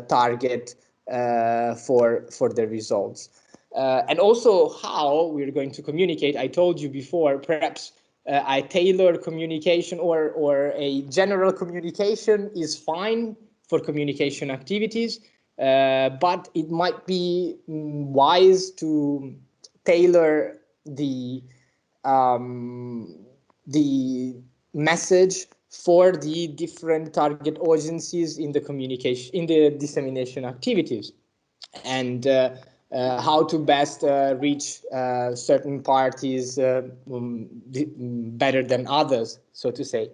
target for the results. And also how we're going to communicate. I told you before, perhaps a tailored communication or a general communication is fine for communication activities, but it might be wise to tailor the message for the different target audiences in the communication, in the dissemination activities, and how to best reach certain parties better than others, so to say.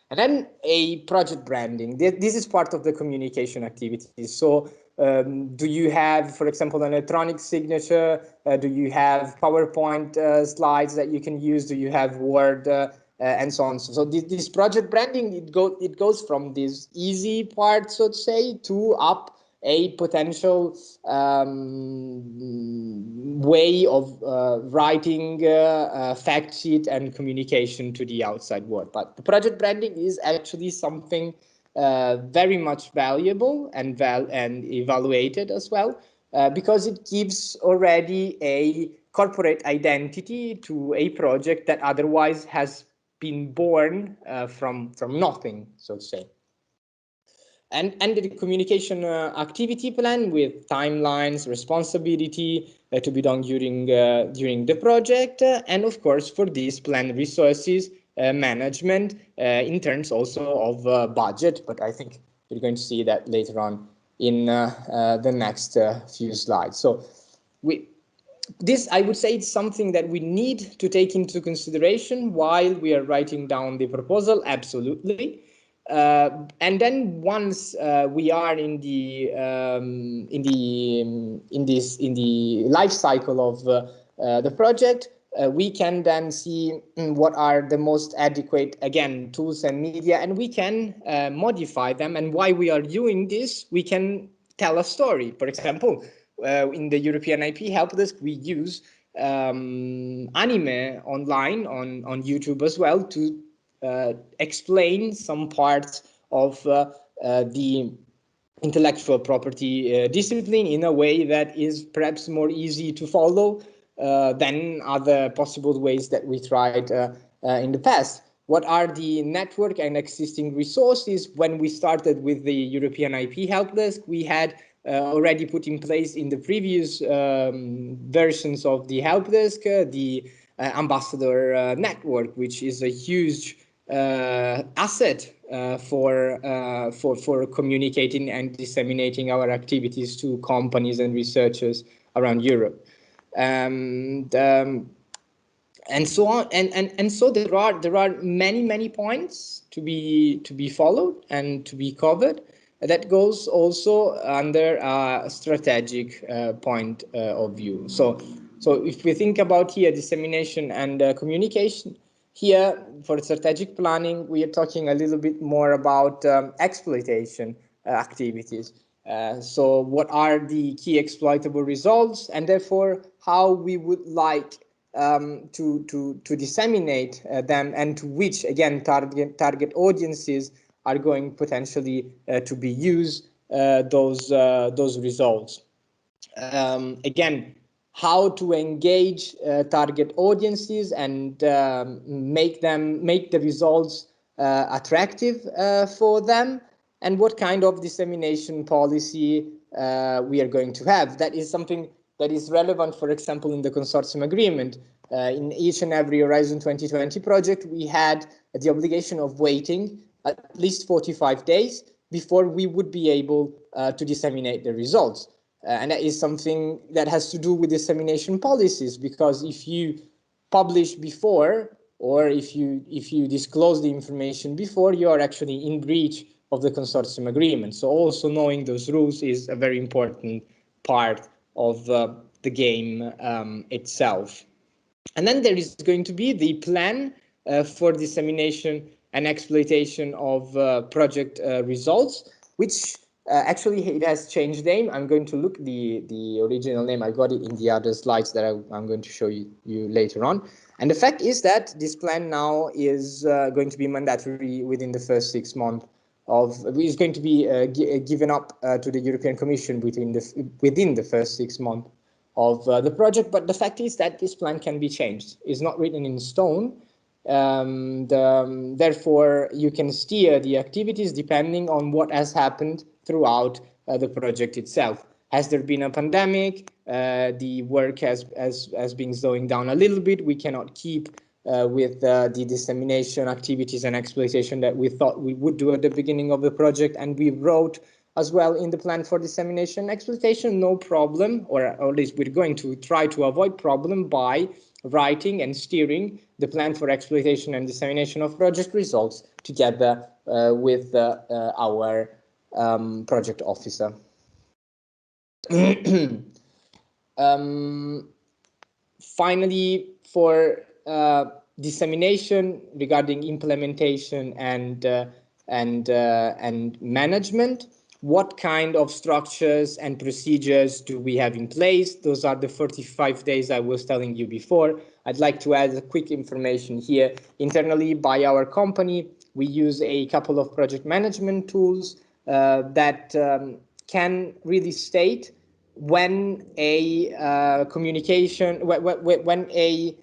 And then a project branding. This is part of the communication activities. So do you have, for example, an electronic signature? Do you have PowerPoint slides that you can use? Do you have Word? And so on. So this project branding, it goes from this easy part, so to say, to up a potential way of writing fact sheet and communication to the outside world. But the project branding is actually something very much valuable and evaluated as well, because it gives already a corporate identity to a project that otherwise has been born from nothing, so to say. And the communication activity plan with timelines, responsibility to be done during the project, and of course for this plan resources management in terms also of budget. But I think you're going to see that later on in the next few slides. So this, I would say, it's something that we need to take into consideration while we are writing down the proposal. Absolutely. And then once we are in the life cycle of the project, we can then see what are the most adequate, again, tools and media, and we can modify them. And why we are doing this, we can tell a story. For example, in the European IP Helpdesk, we use anime online on YouTube as well to explain some parts of the intellectual property discipline in a way that is perhaps more easy to follow than other possible ways that we tried in the past. What are the network and existing resources? When we started with the European IP Helpdesk, we had already put in place in the previous versions of the helpdesk the ambassador network, which is a huge asset for communicating and disseminating our activities to companies and researchers around Europe. And so on, and so there are many points to be followed and to be covered. That goes also under a strategic point of view. So if we think about here dissemination and communication, Here, for strategic planning, we are talking a little bit more about exploitation activities. So what are the key exploitable results, and therefore how we would like to disseminate them, and to which, again, target audiences are going potentially to be used those results. Again, how to engage target audiences and make the results attractive for them, and what kind of dissemination policy we are going to have. That is something that is relevant, for example, in the consortium agreement. In each and every Horizon 2020 project, we had the obligation of waiting at least 45 days before we would be able to disseminate the results. And that is something that has to do with dissemination policies, because if you publish before, or if you disclose the information before, you are actually in breach of the consortium agreement. So also knowing those rules is a very important part of the game itself. And then there is going to be the plan for dissemination and exploitation of project results, which actually it has changed name. I'm going to look the original name. I got it in the other slides that I'm going to show you later on. And the fact is that this plan now is going to be mandatory within the first 6 months is going to be given up to the European Commission within the first 6 months of the project. But the fact is that this plan can be changed. It's not written in stone. Therefore, you can steer the activities depending on what has happened throughout the project itself. Has there been a pandemic? The work has been slowing down a little bit. We cannot keep with the dissemination activities and exploitation that we thought we would do at the beginning of the project, and we wrote as well in the plan for dissemination and exploitation, no problem, or at least we're going to try to avoid problem by writing and steering the plan for exploitation and dissemination of project results together with our project officer. Finally, for dissemination regarding implementation and management, what kind of structures and procedures do we have in place? Those are the 45 days I was telling you before. I'd like to add a quick information here. Internally, by our company, we use a couple of project management tools that can really state when a communication, when a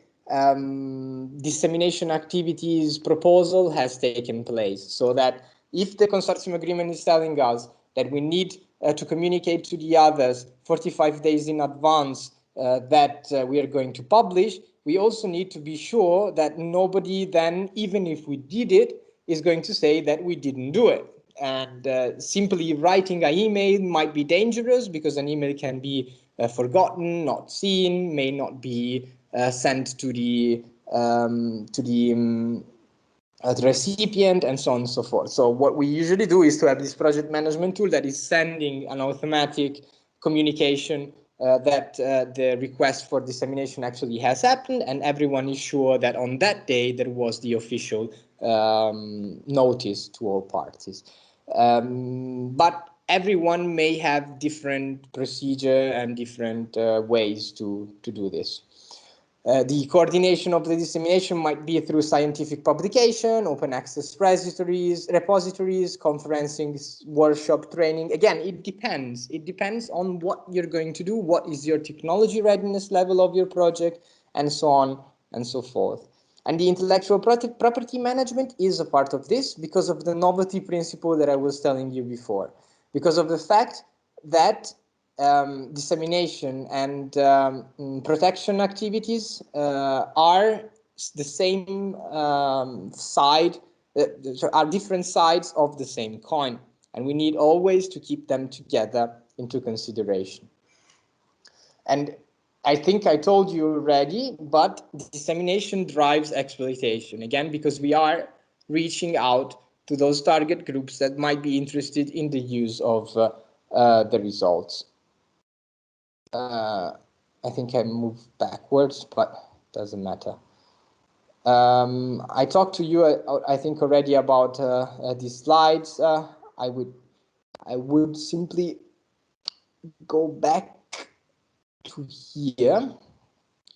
dissemination activities proposal has taken place, so that if the consortium agreement is telling us that we need to communicate to the others 45 days in advance that we are going to publish, we also need to be sure that nobody then, even if we did it, is going to say that we didn't do it. And simply writing an email might be dangerous, because an email can be forgotten, not seen, may not be sent to the recipient, and so on and so forth. So what we usually do is to have this project management tool that is sending an automatic communication that the request for dissemination actually has happened, and everyone is sure that on that day there was the official notice to all parties. But everyone may have different procedure and different ways to do this. The coordination of the dissemination might be through scientific publication, open access repositories, conferencing, workshop, training. Again, it depends. It depends on what you're going to do, what is your technology readiness level of your project, and so on and so forth. And the intellectual property management is a part of this, because of the novelty principle that I was telling you before, because of the fact that dissemination and protection activities are the same side, are different sides of the same coin, and we need always to keep them together into consideration. And I think I told you already, but dissemination drives exploitation, again, because we are reaching out to those target groups that might be interested in the use of the results. I think I moved backwards, but doesn't matter. I talked to you, I think, already about these slides. I would simply go back to here,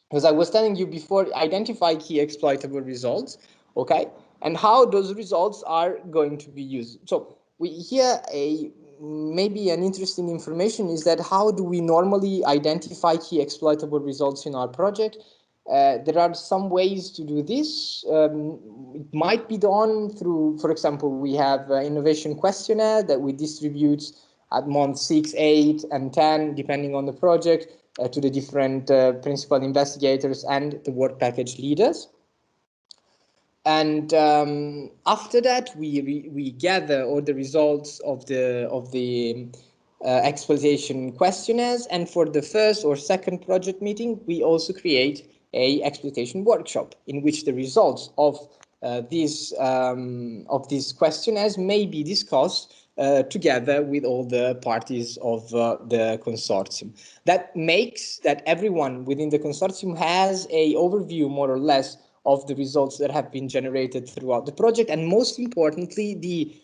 because I was telling you before, identify key exploitable results, okay, and how those results are going to be used. So we here maybe an interesting information is that how do we normally identify key exploitable results in our project? There are some ways to do this. It might be done through, for example, we have an innovation questionnaire that we distribute at month 6, 8, and 10, depending on the project, to the different principal investigators and the work package leaders. And after that, we gather all the results of the exploitation questionnaires, and for the first or second project meeting, we also create a exploitation workshop in which the results of these questionnaires may be discussed together with all the parties of the consortium. That makes that everyone within the consortium has a overview, more or less, of the results that have been generated throughout the project, and most importantly, the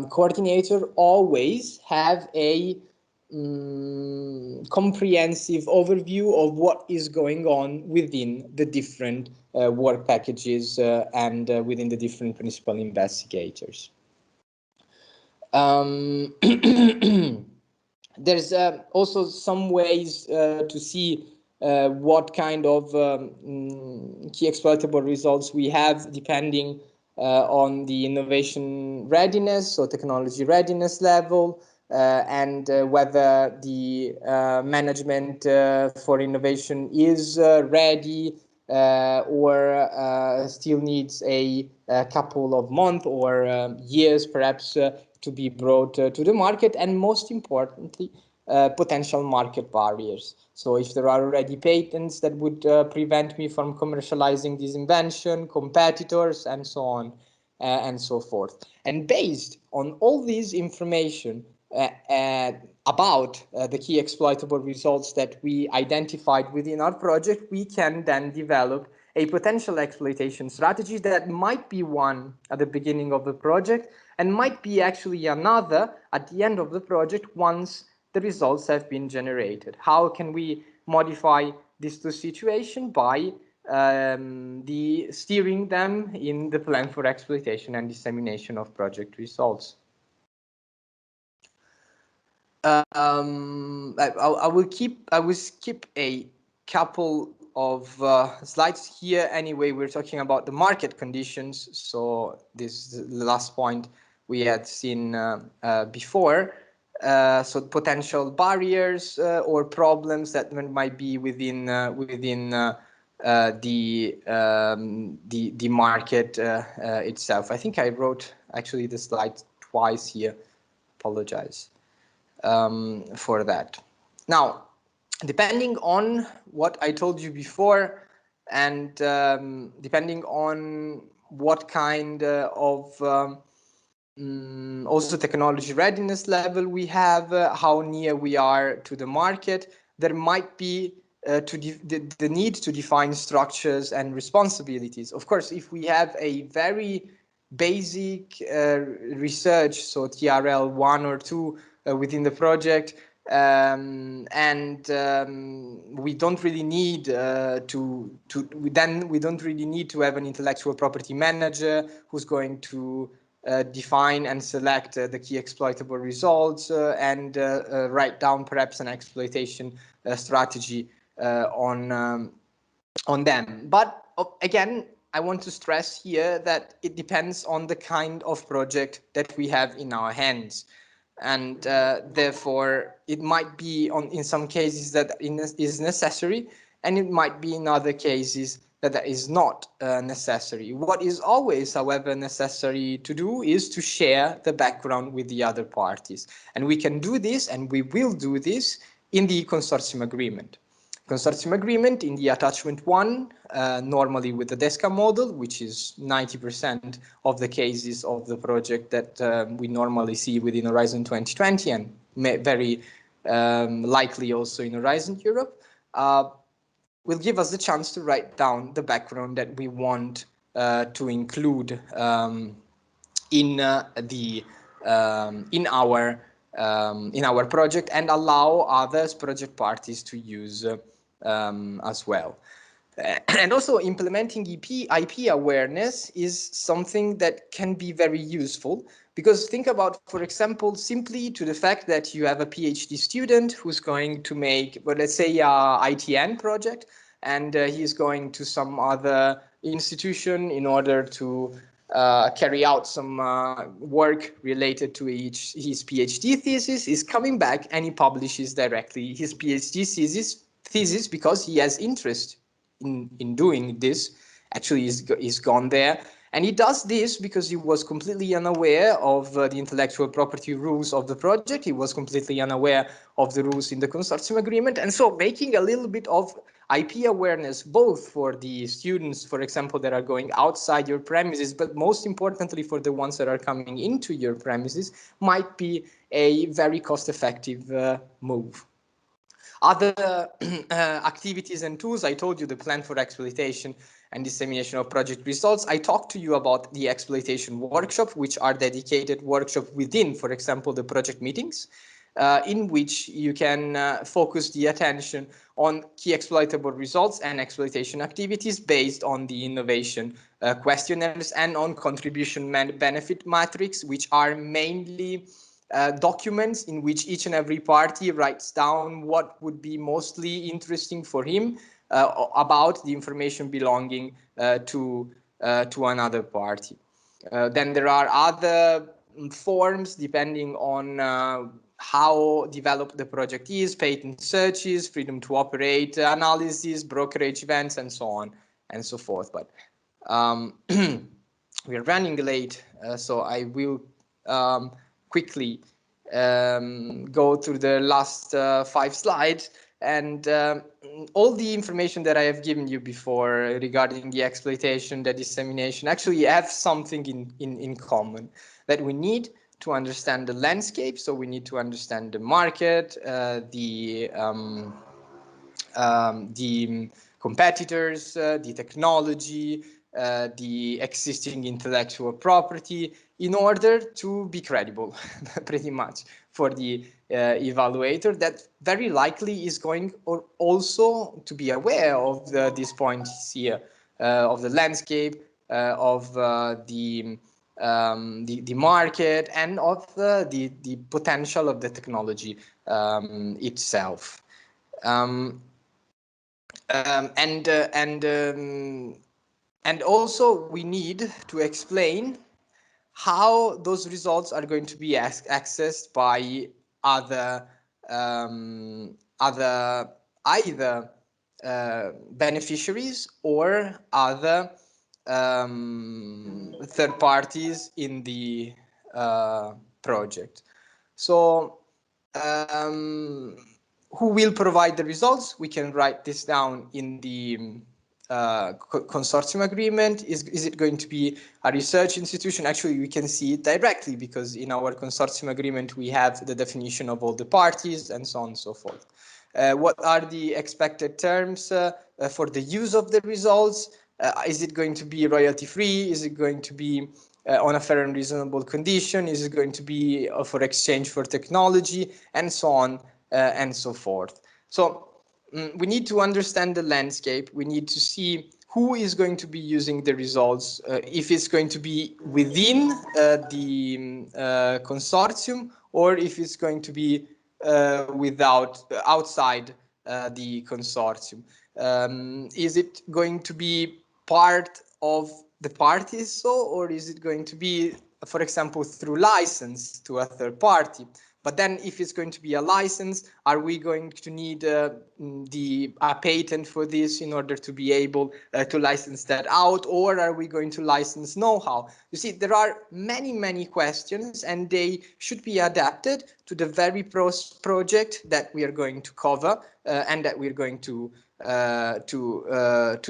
coordinator always have a comprehensive overview of what is going on within the different work packages and within the different principal investigators. There's also some ways to see what kind of key exploitable results we have depending on the innovation readiness, so technology readiness level, and whether the management for innovation is ready or still needs a couple of months or years perhaps to be brought to the market, and most importantly, potential market barriers. So if there are already patents that would prevent me from commercializing this invention, competitors, and so on and so forth. And based on all this information about the key exploitable results that we identified within our project, we can then develop a potential exploitation strategy that might be one at the beginning of the project and might be actually another at the end of the project once the results have been generated. How can we modify these two situations? By steering them in the plan for exploitation and dissemination of project results. I will skip a couple of slides here. Anyway, we're talking about the market conditions, so this is the last point we had seen before. So potential barriers or problems that might be within the market itself. I think I wrote actually the slide twice here. Apologize for that. Now, depending on what I told you before, and depending on what kind of also technology readiness level we have, how near we are to the market, there might be the need to define structures and responsibilities. Of course, if we have a very basic research, so TRL 1 or 2 within the project, and we don't really need we don't really need to have an intellectual property manager who's going to define and select the key exploitable results and write down perhaps an exploitation strategy on them. But again, I want to stress here that it depends on the kind of project that we have in our hands. And therefore, it might be in some cases that is necessary, and it might be in other cases that is not necessary. What is always, however, necessary to do is to share the background with the other parties. And we can do this, and we will do this, in the consortium agreement. Consortium agreement in the attachment 1, normally with the DESCA model, which is 90% of the cases of the project that we normally see within Horizon 2020 and very likely also in Horizon Europe, will give us the chance to write down the background that we want to include in our project, and allow others project parties to use as well. And also implementing IP awareness is something that can be very useful, because think about, for example, simply to the fact that you have a PhD student who's going to make, well, let's say a ITN project, and he's going to some other institution in order to carry out some work related to his PhD thesis. Is coming back and he publishes directly his PhD thesis because he has interest in doing this. Actually, he's gone there, and he does this because he was completely unaware of the intellectual property rules of the project. He was completely unaware of the rules in the consortium agreement, and so making a little bit of IP awareness, both for the students, for example, that are going outside your premises, but most importantly for the ones that are coming into your premises, might be a very cost-effective move. Other activities and tools, I told you the plan for exploitation and dissemination of project results. I talked to you about the exploitation workshop, which are dedicated workshops within, for example, the project meetings, in which you can focus the attention on key exploitable results and exploitation activities based on the innovation questionnaires and on contribution benefit matrix, which are mainly documents in which each and every party writes down what would be mostly interesting for him about the information belonging to another party. Then there are other forms depending on how developed the project is: patent searches, freedom to operate analysis, brokerage events, and so on and so forth. But we are running late, so I will quickly go through the last 5 slides, and all the information that I have given you before regarding the exploitation, the dissemination, actually have something in common, that we need to understand the landscape. So we need to understand the market, the competitors, the technology, the existing intellectual property, in order to be credible, pretty much, for the evaluator, that very likely is going also to be aware of these points here, of the landscape, of the market, and of the potential of the technology itself. And also we need to explain how those results are going to be accessed by other either beneficiaries or other third parties in the project. So who will provide the results? We can write this down in the consortium agreement. Is it going to be a research institution? Actually, we can see it directly, because in our consortium agreement we have the definition of all the parties and so on and so forth. What are the expected terms for the use of the results? Is it going to be royalty free? Is it going to be on a fair and reasonable condition? Is it going to be for exchange for technology, and so on and so forth? So we need to understand the landscape. We need to see who is going to be using the results, if it's going to be within the consortium, or if it's going to be outside the consortium. Is it going to be part of the parties, or is it going to be, for example, through license to a third party? But then if it's going to be a license, are we going to need a patent for this in order to be able to license that out? Or are we going to license know-how? You see, there are many questions, and they should be adapted to the very project that we are going to cover and that we're going to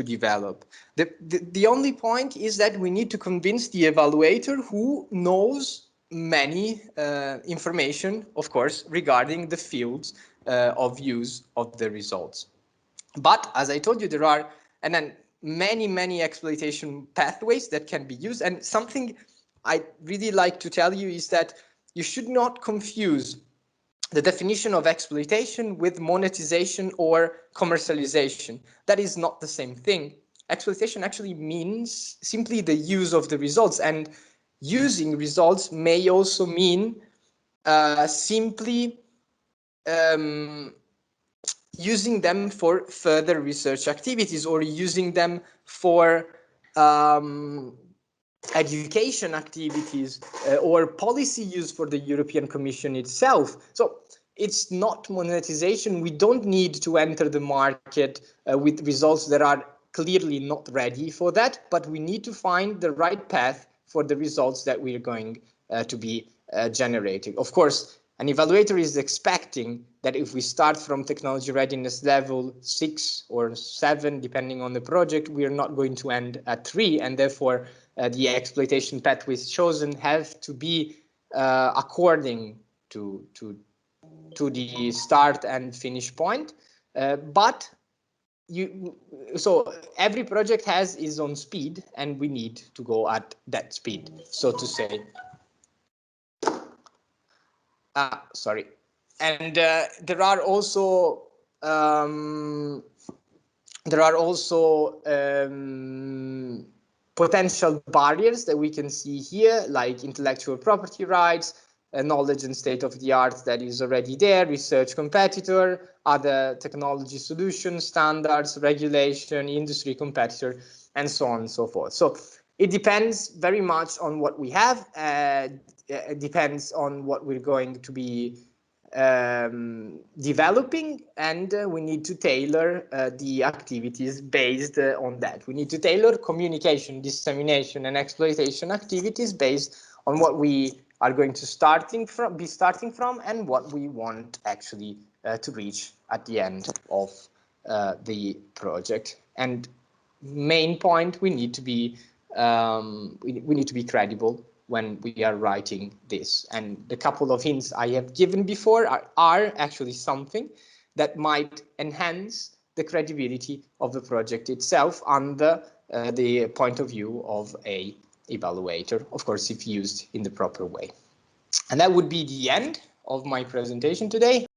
develop. The only point is that we need to convince the evaluator, who knows many information, of course, regarding the fields of use of the results. But as I told you, there are, and then many exploitation pathways that can be used. And something I really like to tell you is that you should not confuse the definition of exploitation with monetization or commercialization. That is not the same thing. Exploitation actually means simply the use of the results, and using results may also mean simply using them for further research activities, or using them for education activities or policy use for the European Commission itself. So it's not monetization. We don't need to enter the market with results that are clearly not ready for that, but we need to find the right path for the results that we are going to be generating. Of course, an evaluator is expecting that if we start from technology readiness level 6 or 7, depending on the project, we are not going to end at 3, and therefore the exploitation pathways chosen have to be according to the start and finish point. So every project has its own speed, and we need to go at that speed, so to say. Sorry. And there are also potential barriers that we can see here, like intellectual property rights, knowledge and state of the art that is already there, research competitor, other technology solutions, standards, regulation, industry competitor, and so on and so forth. So it depends very much on what we have. It depends on what we're going to be developing, and we need to tailor the activities based on that. We need to tailor communication, dissemination, and exploitation activities based on what we are going to be starting from and what we want actually to reach at the end of the project. And main point, we need to be credible when we are writing this. And the couple of hints I have given before are actually something that might enhance the credibility of the project itself under the point of view of an evaluator, of course, if used in the proper way. And that would be the end of my presentation today.